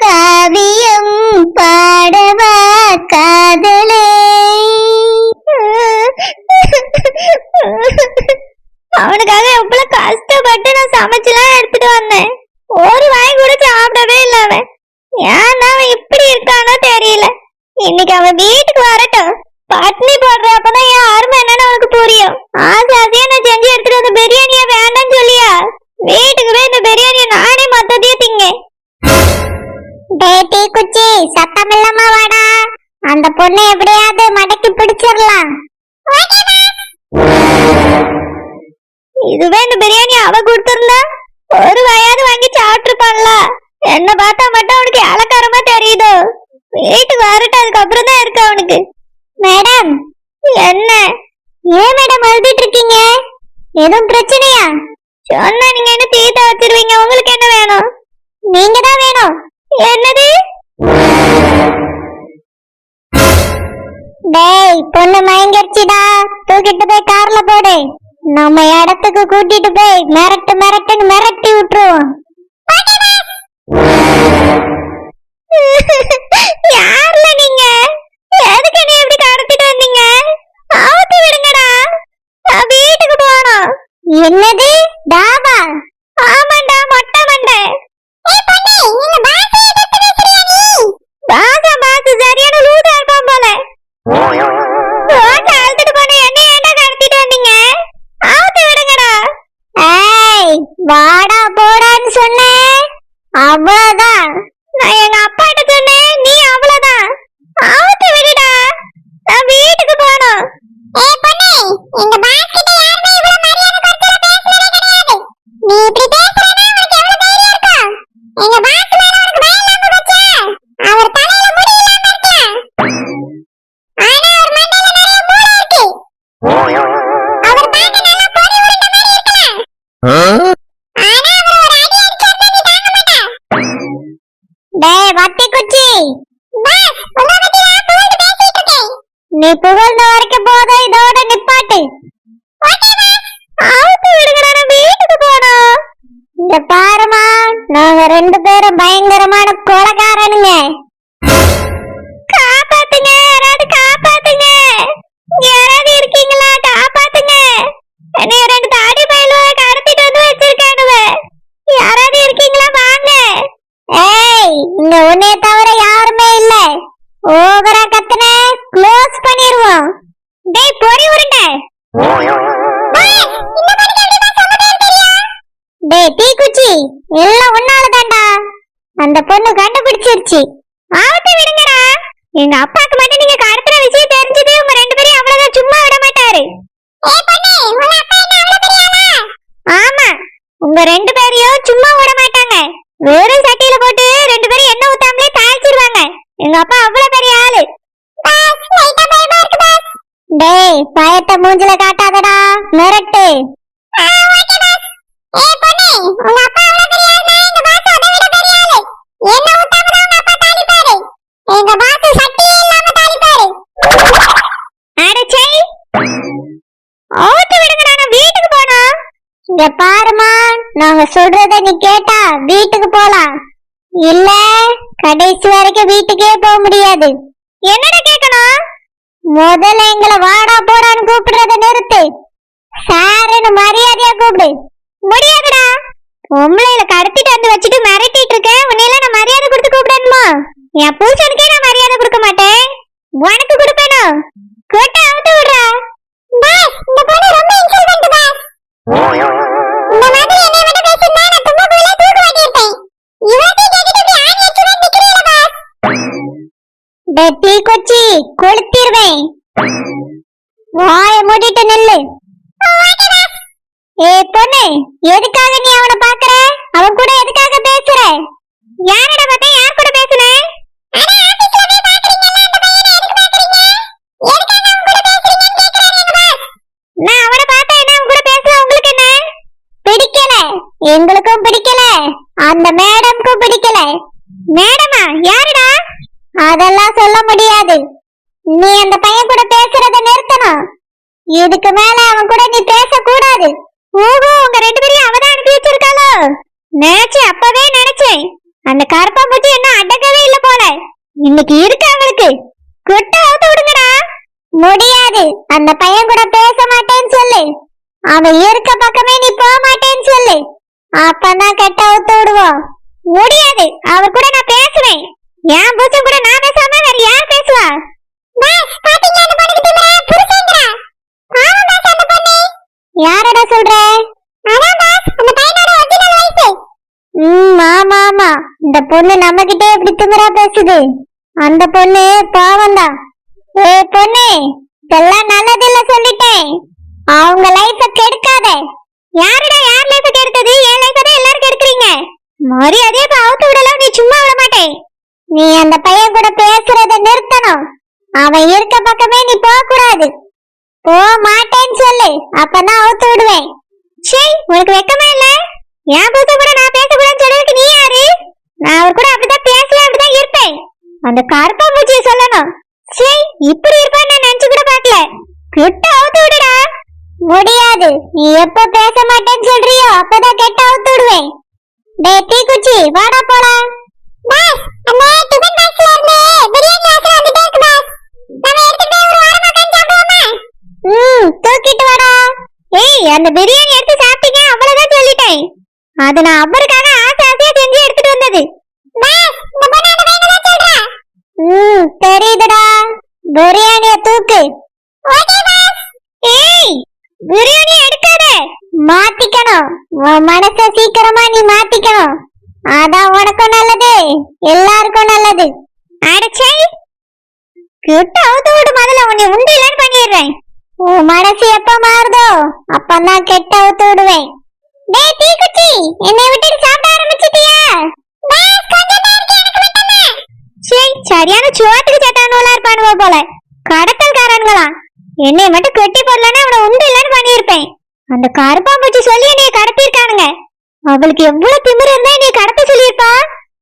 காவியம் பாடவா காதலே. அவனுக்காக எவ்வளவு கஷ்டப்பட்டு நான் சமைச்சுலாம் எடுத்துட்டு வந்தேன். ஒரு வாய் கூட சாப்பிடவே இல்ல அவன். ஏன் அவன் இப்படி இருக்கானோ தெரியல. இன்னைக்கு அவன் வீட்டுக்கு வரட்டும். பட்னி போடுறப்பதான் என் அருமை என்னன்னு அவனுக்கு புரியும். ஆசையா நான் செஞ்சு எடுத்துட்டு வந்த பிரியாணிய வேண்டாம்னு சொல்லியா வீட்டுக்கு போய் இந்த பிரியாணிய நானே மொத்தத்தையும் திங்க. டேட்டி குச்சி சத்தம் இல்லாம வாடா. அந்த பொண்ணை எப்படியாவது மடக்கி பிடிச்சிடலாம். இதுவே இந்த பிரியாணி அவ கொடுத்திருந்தா ஒரு வாயாவது வாங்கி சாப்பிட்டுருப்பான்ல. என்ன பார்த்தா மட்டும் அவனுக்கு இலக்காரமா தெரியுதோ. வீட்டுக்கு வரட்டும், அதுக்கப்புறம் தான் இருக்கு அவனுக்கு. மேடம் என்ன ஏன் மேடம் அழுதுட்டு இருக்கீங்க? எதுவும் பிரச்சனையா? சொன்னா நீங்க என்ன தீர்த்த வச்சிருவீங்க. உங்களுக்கு என்ன வேணும்? நீங்க தான் வேணும். என்னது? டேய் பொண்ணு மயங்கிருச்சுடா. தூக்கிட்டு போய் கார்ல போடு. நம்ம இடத்துக்கு கூட்டிட்டு போய் மிரட்டுன்னு மிரட்டி விட்டுருவோம். யாருல நீங்க? எதுக்கு நீ எப்படி கடத்திட்டு வந்தீங்க? ஆவத்து விடுங்கடா. நான் வீட்டுக்கு போறோம். என்னது டாபா? ஆமாண்டா மொட்டை மண்டை. பாச சரியான லூசா இருப்பான் போல. ரோட்ல அழுத்துட்டு போன என்ன ஏன்டா கடத்திட்டு வந்தீங்க? ஆவத்து விடுங்கடா. ஏய் வாடா போடான்னு சொன்னேன். அவ்வளவுதான். நான் எங்க அப்பாட்ட சொன்னேன், நீ அவ்வளவுதான். ஆவத்து விடுடா. நான் வீட்டுக்கு போறோம். ஏய் பொண்ணே, எங்க பாஸ் கிட்ட யாருமே இவ்வளவு மரியாதை கொடுத்து பேசுறதே கிடையாது. நீ இப்படி பேசுறனா உனக்கு எவ்வளவு தைரியம் இருக்கா? எங்க பாஸ் மேல உனக்கு பயம் இல்லாம போச்சா? அவர் தலையில முடி இல்லாம இருக்கா? ஆனா அவர் மண்டையில நிறைய மூளை இருக்கு. அவர் பார்க்க நல்லா பொறி உருண்ட மாதிரி இருக்கலாம். ஆனா அவர் ஒரு அடி அடிச்சா நீ தாங்க மாட்டா. டேய் வத்தி குச்சி, பாஸ் உன்னை பத்தி நான் புகழ்ந்து பேசிட்டு இருக்கேன். நீ புகழ்ந்த வரைக்கும் போதும், இதோட நிப்பாட்டு. Okay pass. ஆவத்து விடுங்கடா, நான் வீட்டுக்கு போறோம். இந்த பாருமா, நாங்க ரெண்டு பேரும் பயங்கரமான கொலைகாரனுங்க. காப்பாத்துங்க, யாராவது காப்பாத்துங்க. யாராவது இருக்கீங்களா? காப்பாத்துங்க. என்னைய ரெண்டு தாடி பயிலுவ கடத்திட்டு வந்து வச்சிருக்கானுவ. யாராவது இருக்கீங்களா? வாங்க. ஏய் இங்க உன்னைய தவிர யாருமே இல்ல. ஓவரா கத்துன க்ளோஸ் பண்ணிடுவோம். டேய் பொறி உருண்டை. டேய் தீக்குச்சி, எல்லாம் உன்னாலதான்டா. அந்த பொண்ணு கண்டுபிடிச்சிருச்சு. ஆவத்தை விடுங்கடா. எங்க அப்பாக்கு மட்டும் நீங்க கடத்துற விஷயம் தெரிஞ்சது உங்க ரெண்டு பேரையும் அவ்வளவுதான் சும்மா விட மாட்டாரு. ஆமா, உங்க ரெண்டு பேரையும் சும்மா விட மாட்டாங்க. வெறும் சட்டியில போட்டு ரெண்டு பேரும் எண்ணெய் ஊத்தாமலே தாளிச்சிருவாங்க. எங்க அப்பா அவ்வளவு பெரிய ஆளு. டேய் பயத்தை மூஞ்சில காட்டாதடா, மிரட்டு. பாருமா, நாங்க சொல்றத நீ கேட்டா வீட்டுக்கு போலாம். இல்ல கடைசி வரைக்கும் வீட்டுக்கே போக முடியாது. என்னடா கேட்கணும்? முதல்ல எங்களை வாடா போடான்னு கூப்பிடுறத நிறுத்து. சாருன்னு மரியாதையா கூப்பிடு. முடியாதுடா. பொம்பளையில கடத்திட்டு வந்து வச்சுட்டு மிரட்டிட்டு இருக்க. உன்னையெல்லாம் நான் மரியாதை கொடுத்து கூப்பிடணுமா? என் பூசனுக்கே நான் மரியாதை கொடுக்க மாட்டேன். உனக்கு கொடுப்பேனோ? கூட்ட அவுத்து விடுறா. பாஸ் இந்த பொண்ணு ரொம்ப இன்சல்ட் பண்ணுது பாஸ். இந்த மாதிரி என்னை மட்டும் பேசினா நான் தும்மா போல தூக்கு மாட்டிருப்பேன். இவத்தை கேட்டுட்டு இப்படி ஆணி அடிச்சுட்டு நிக்கிறீல பாஸ். டேய் கொச்சி கொளுத்திடுவேன். வாய மூடிட்டு நில்லு. ஏய் பொண்ணு, எதுக்காக நீ அவனை பாக்குற? அவன் கூட எதுக்காக பேசுற? யாரடா பார்த்தா யார் கூட பேசுன? அட ஆபீஸ்ல போய் பாக்குறீங்கல, அந்த பையனை எதுக்கு பாக்குறீங்க? எதுக்காக அவன் கூட பேசுறீங்கன்னு கேக்குறாங்க பாஸ். நான் அவனை பார்த்தா என்ன அவன் கூட பேசல உங்களுக்கு என்ன? பிடிக்கல. எங்களுக்கும் பிடிக்கல, அந்த மேடம்க்கும் பிடிக்கல. மேடமா? யாருடா? அதெல்லாம் சொல்ல முடியாது. நீ அந்த பையன் கூட பேசுறத நிறுத்தணும். இதுக்கு மேல அவன் கூட நீ பேசக்கூடாது. ஓஹோ, உங்க ரெண்டு பேரையும் அவதான் அனுப்பி வச்சிருக்காளோ? நினைச்சேன், அப்பவே நினைச்சேன். அந்த கருப்பாம்பூச்சி என்ன அடக்கவே இல்ல போல. இன்னைக்கு இருக்கு அவளுக்கு. கொட்ட அவுத்து விடுங்கடா. முடியாது. அந்த பையன் கூட பேச மாட்டேன்னு சொல்லு. அவன் இருக்க பக்கமே நீ போக மாட்டேன்னு சொல்லு. அப்பதான் கெட்ட அவுத்து விடுவோம். முடியாது. அவர் கூட நான் பேசுவேன். என் பூச்சம் கூட நான் பேசாம வேற யார் பேசுவா? யாரடா சொல்ற? ஆமா ஆமா, இந்த பொண்ணு நம்ம கிட்டே எப்படி திமிரா பேசுது. அந்த பொண்ணு பாவம்தான். ஏ பொண்ணு, இதெல்லாம் நல்லதில்ல சொல்லிட்டேன். அவங்க லைஃப கெடுக்காத. யாருடா யார் லைஃப கெடுத்தது? என் லைஃப தான் எல்லாரும் கெடுக்குறீங்க. மரியாதையா இப்ப அவுத்து விடலாம். நீ சும்மா விட மாட்டேன். நீ அந்த பையன் கூட பேசுறத நிறுத்தணும். அவன் இருக்க பக்கமே நீ போக கூடாது. போக மாட்டேன்னு சொல்லு. அப்பதான் அவுத்து விடுவேன். சரி, உனக்கு வெக்கமா இல்ல? என் புத்த கூட நான் பேசக்கூடாதுன்னு சொல்றதுக்கு நீ யாரு? நான் அவர் கூட அப்படிதான் பேசுவேன், அப்படிதான் இருப்பேன். அந்த கருப்பாம்பூச்சியை சொல்லணும். சரி, இப்படி இருப்பான்னு நான் நினைச்சு கூட பாக்கல. கெட்ட அவுத்து விடுடா. முடியாது. நீ எப்ப பேச மாட்டேன்னு சொல்றியோ அப்பதான் கெட்ட அவுத்து விடுவேன். டேய் தீக்குச்சி, வாடா போலாம். பாஸ், அந்த டிபன் பாக்ஸ்ல இருந்து பிரியாணி வாசனை வந்துட்டே இருக்கு பாஸ். நம்ம எடுத்துட்டு போய் ஒரு வாரம் உட்கார்ந்து சாப்பிடுவோமா? தூக்கிட்டு வாடா. ஏய், அந்த பிரியாணி எடுத்து சாப்பிட்டீங்க அவ்வளவுதான் சொல்லிட்டேன். அது நான் அவருக்காக ஆசை ஆசையா செஞ்சு எடுத்துட்டு வந்தது. பாஸ், இந்த பொண்ணு அந்த பையனை தான் சொல்றா. தெரியுதுடா. பிரியாணிய தூக்கு. Okay boss. ஏய், பிரியாணி எடுக்காத. மாத்திக்கணும். உன் மனச சீக்கிரமா நீ மாத்திக்கணும். அதான் உனக்கும் நல்லது, எல்லாருக்கும் நல்லது. அடச்சை, கிட்ட அவுத்து விடு. முதல்ல உன்னை உண்டு இல்லைன்னு பண்ணிடுறேன். உன் மனசு எப்ப மாறுதோ அப்பதான் கெட்ட அவுத்து விடுவேன். டேய் தீக்குச்சி, என்னை விட்டுட்டு சாப்பிட ஆரம்பிச்சிட்டியா? சரி, சரியான சோத்துக்கு சட்டானுவலா இருப்பானுவ போல. கடத்தல்காரன்களா? என்னை மட்டும் கெட்டி போடலன்னா அவனை உண்டு இல்லைன்னு பண்ணியிருப்பேன். அந்த கருப்பாம்பூச்சி சொல்லி என்னைய கடத்திருக்கானுங்க. அவளுக்கு எவ்வளவு திமிரு இருந்தா என்னைய கடத்த சொல்லியிருப்பா.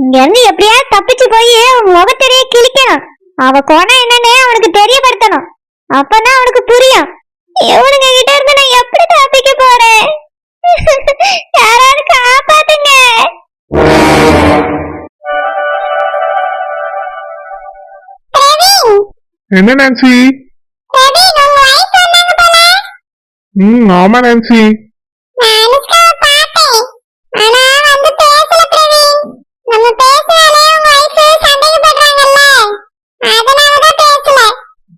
இங்க இருந்து எப்படியாவது தப்பிச்சு போய் முகத்தெரிய கிழிக்கணும். அவ கோணம் என்னன்னு அவனுக்கு தெரியப்படுத்தணும். அப்பதான் அவனுக்கு புரியும். இவனுங்க கிட்ட இருந்து நான் எப்படி தப்பிக்க போறேன்? யாராவது காப்பாத்துங்க. என்ன நான்சி? ஆமா நான்சி.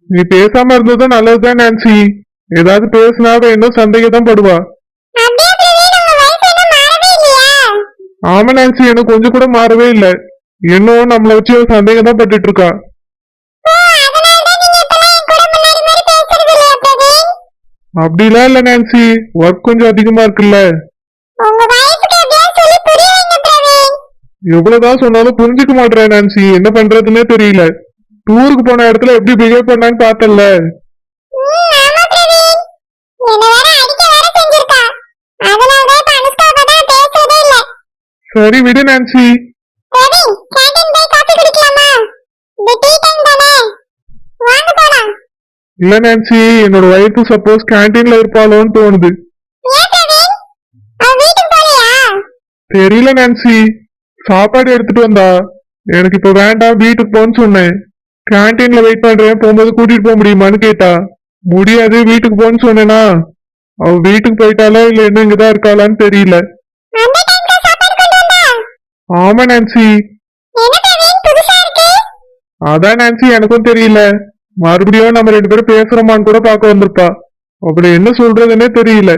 நீ பேசாம இருந்ததும் நல்லதுதான் நான்சி. ஏதாவது பேசினாத இன்னும் சந்தேகத்தான் படுவா. ஆமா நான்சி, எனக்கு கொஞ்சம் கூட மாறவே இல்ல. இன்னும் நம்மள வச்சு சந்தேகம் தான் பட்டுட்டு இருக்கா. அப்படிலாம் இல்ல நான்சி, ஒர்க் கொஞ்சம் அதிகமா இருக்குல்ல. எவ்வளவுதான் சொன்னாலும் புரிஞ்சுக்க மாட்டேன் நான்சி. என்ன பண்றதுன்னே தெரியல. டூருக்கு போன இடத்துல எப்படி பிஹேவ் பண்ணான்னு பார்த்தல. சரி விடு நான்சி. இல்ல நான்சி, என்னோட ஒய்ஃப் சப்போஸ் கேண்டீன்ல இருப்பாளோன்னு தோணுது. தெரியல நான்சி, சாப்பாடு எடுத்துட்டு வந்தா. எனக்கு இப்ப வேண்டாம், வீட்டுக்கு போன்னு சொன்னேன். கேண்டீன்ல வெயிட் பண்றேன், போகும்போது கூட்டிட்டு போக முடியுமான்னு கேட்டா. முடியாது, வீட்டுக்கு போன்னு சொன்னேனா. அவ வீட்டுக்கு போயிட்டாலா இல்ல என்ன இங்கதான் இருக்காளான்னு தெரியல. ஆமா நான்சி. அதான் நான்சி, எனக்கும் தெரியல. மறுபடியும் நம்ம ரெண்டு பேரும் பேசுறோமான்னு கூட பார்க்க வந்திருப்பா. அப்படி என்ன சொல்றதுன்னே தெரியல.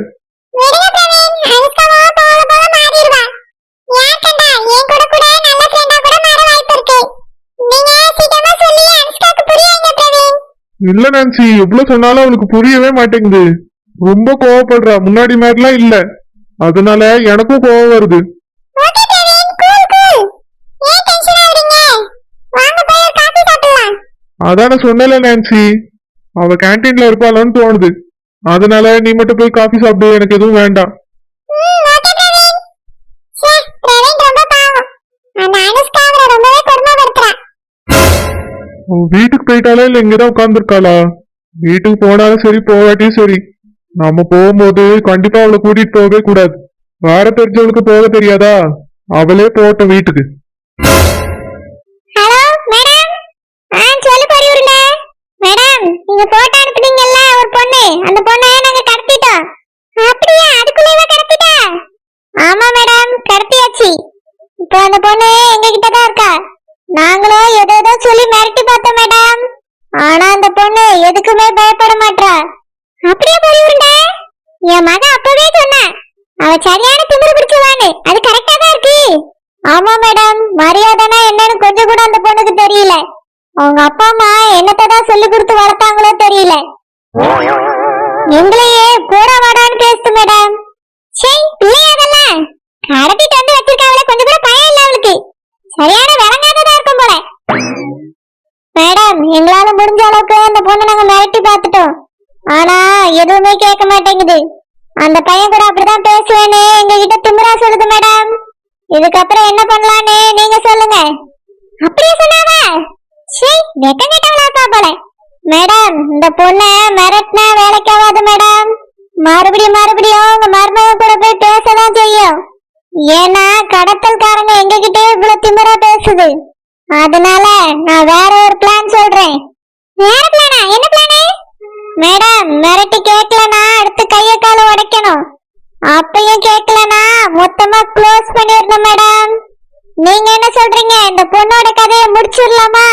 இல்ல நான்சி, எவ்வளவு சொன்னாலும் அவளுக்கு புரியவே மாட்டேங்குது. ரொம்ப கோவப்படுறா. முன்னாடி மாதிரிலாம் இல்ல. அதனால எனக்கும் கோவம் வருது. அதான சொன்னல நான்சி, அவ கேண்டீன்ல இருப்பாளான்னு தோணுது. அதனால நீ மட்டும் போய் காஃபி சாப்பிடு, எனக்கு எதுவும் வேண்டாம். வீட்டுக்கு போயிட்டாலா இல்ல இங்கதான் உட்கார்ந்துருக்காளா? வீட்டுக்கு போனாலும் சரி போகாட்டியும் சரி, நம்ம போகும்போது கண்டிப்பா அவளை கூட்டிட்டு போகவே கூடாது. வேற தெரிஞ்சவளுக்கு போக தெரியாதா? அவளே போகட்டும் வீட்டுக்கு. Hello madam. சொல்லு பரிவுருண்டே. மேடம், நீங்க போட்டோ அனுப்புனீங்கல்ல ஒரு பொண்ணு, அந்த பொண்ணை நாங்க கடத்திட்டோம். அப்படியே அதுக்குள்ளேயே கடத்திட்டா? ஆமா மேடம், கடத்தியாச்சு. இப்போ அந்த பொண்ணு எங்க கிட்ட தான் இருக்கா. நாங்களும் ஏதோ சொல்லி மிரட்டி பார்த்தோம் மேடம். ஆனா அந்த பொண்ணு எதுக்குமே பயப்பட மாட்டா. அப்படியே பரிவுருண்டே. என் மகன் அப்பவே சொன்னா அவ சரியான திமிரு பிடிச்சவான்னு. அது கரெக்டா தான் இருக்கு. ஆமா மேடம், மரியாதைனா என்னன்னு கொஞ்சம் கூட அந்த பொண்ணுக்கு தெரியல. அவங்க அப்பா அம்மா என்னத்தான் சொல்லி கொடுத்து வளர்த்தாங்களோ தெரியல. எங்களையே போடா வாடான்னு பேசுது மேடம். சரி பிள்ளையாதெல்லாம் கடத்திட்டு வந்து வச்சிருக்காங்களே, கொஞ்சம் கூட பயம் இல்ல அவளுக்கு. சரியான விளங்காததா இருக்கும் போல. மேடம், எங்களால முடிஞ்ச அளவுக்கு அந்த பொண்ணை நாங்க மிரட்டி பார்த்துட்டோம். ஆனா எதுவுமே கேட்க மாட்டேங்குது. அந்த பையன் கூட அப்படிதான் பேசுவேன்னு எங்க கிட்ட திமிரா சொல்லுது மேடம். இதுக்கப்புறம் என்ன பண்ணலான்னு நீங்க சொல்லுங்க. அப்படியே சொன்னாவா? சரி வெக்கம் கேட்டவளாப்பா போல. மேடம், இந்த பொண்ணை மிரட்டினா வேலைக்காவாது மேடம். மறுபடியும் உங்க மருமகன் கூட போய் பேசதான் செய்யும். ஏன்னா கடத்தல்காரங்க எங்ககிட்டே இவ்வளவு திமிரா பேசுது. அதனால நான் வேற ஒரு பிளான் சொல்றேன். வேற பிளானா? என்ன பிளானு? மேடம், மிரட்டி கேட்கலனா அடுத்து கைய கால உடைக்கணும். அப்பயும் கேட்கலனா மொத்தமா க்ளோஸ் பண்ணிடணும் மேடம். நீங்க என்ன சொல்றீங்க? இந்த பொண்ணோட கதையை முடிச்சிடலாமா?